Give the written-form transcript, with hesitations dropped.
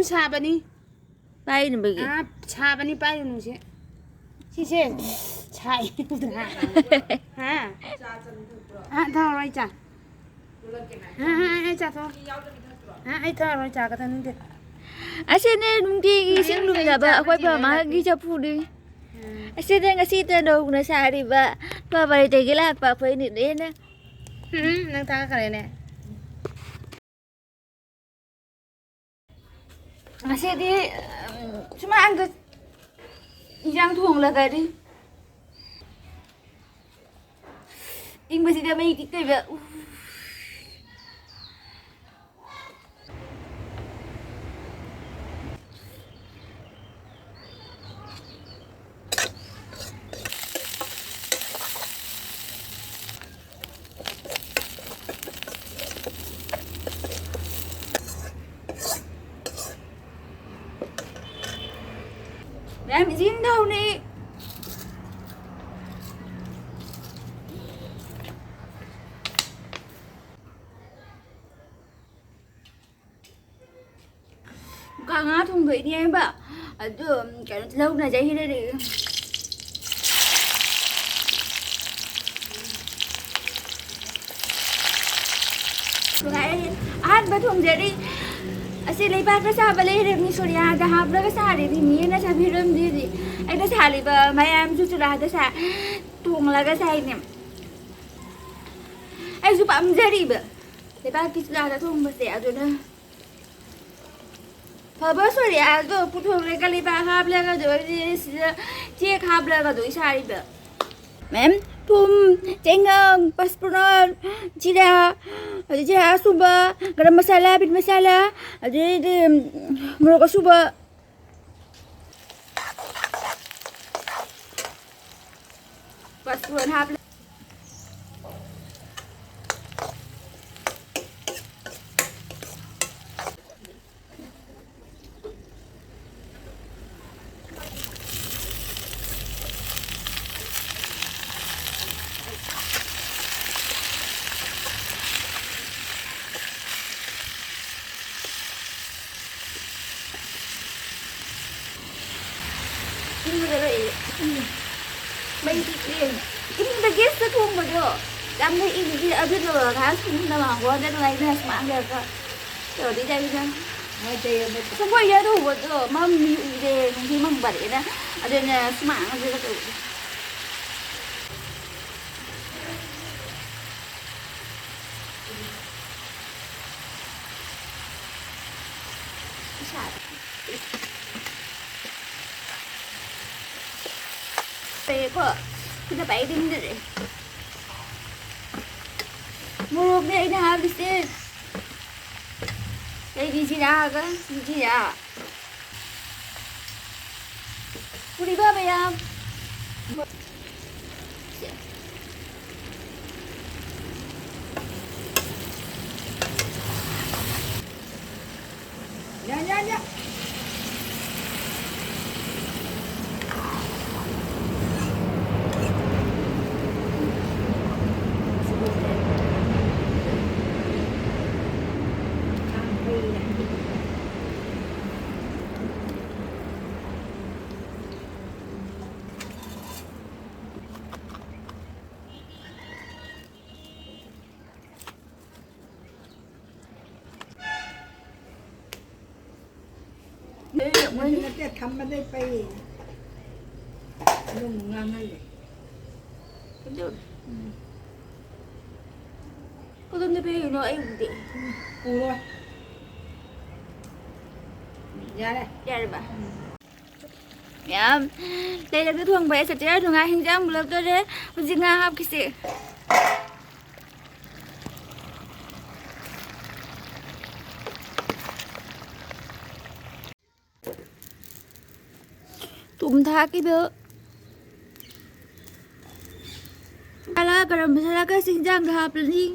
ꯁꯥꯕꯅꯤ ꯄꯥꯏꯅꯕꯒꯤ ꯁꯥꯕꯅꯤ ꯄꯥꯏꯔꯨꯅꯨꯁꯦ ꯁꯤꯁꯦ ꯁꯥꯏ ꯍꯥ ꯊꯛꯑꯔꯣꯏ ꯆꯥ ꯑꯩ ꯆꯥ ꯊꯛꯑꯣ ꯑꯩ ꯊꯛꯑꯔꯣꯏ ꯆꯥꯒ ꯊꯛꯅꯤꯡꯗꯦ ꯑꯁꯤꯅꯦ ꯅꯨꯡꯇꯤꯒꯤ ꯏꯁꯤꯡ ꯂꯨꯝꯅꯕ ꯑꯩꯈꯣꯏ ꯃꯃꯥꯒꯤ ꯆꯐꯨꯅꯤ ꯑꯁꯤꯗ ꯉꯁꯤꯇ ꯅꯧꯅ ꯁꯥꯔꯤꯕ ꯄꯥꯕꯔꯩꯗꯒꯤ ꯂꯥꯛꯄ ꯑꯩꯈꯣꯏꯅꯤꯅꯦ ꯅꯪ ꯊꯥꯈ꯭ꯔꯦꯅꯦ ꯉꯁꯤꯗꯤ ꯁꯨꯃꯥꯡꯗ ꯏꯟꯖꯥꯡ ꯊꯣꯡꯂꯒꯗꯤ ꯏꯪꯕꯁꯤꯗ ꯃꯩ ꯇꯤꯛꯇꯣꯏꯕ mẹ dính đâu nè cả ngã thùng vậy đi em ạ cái lâu này chạy đây đi cái ăn bắt thùng vậy đi असे लई बाग साबा लेरेमनि सोरियादा हाबलागा सारेदि मिना साबिरमदि आइदा सालिबा मायाम जुचुलादा सा थोंलागा साइने आइजु पामजरिबा लेबा किचलादा थोंबसे अदुना फबा सोरियादो पुथोंलेगा लेबा हाबलागा दो चेक हाबलागा दो सारिबा मैम थुम चेंगम पासपुरन जिरा जिरा सुबा गरम मसाला बीट मसाला अदे मोरग सुबा पासपुरन हाब bây in gas sa thùng mà được đâm thấy in thì ở bên bờ tháng không nào mà qua đây này ra mạng được rồi đi đây ra không phải giờ đâu rồi mà mi ude thì mà bật đấy ở đây là mạng ở đây là đủ Pepe, kita pakai ini deh. Muruknya ini habisin. Kayak biji dah kan, biji dah. Puri berapa ya? Ya.มันจะทำมาได้ไปนุ่งงานให้เลย có tôi đi về nó em đi cù thôi ra đây bà dạ đây là cái thuồng bé sạch ra thuồng ai hình dáng một lớp tôi đấy một gì nga học cái gì tụm tha cái bữa ala garam masala ka sinjang hap ni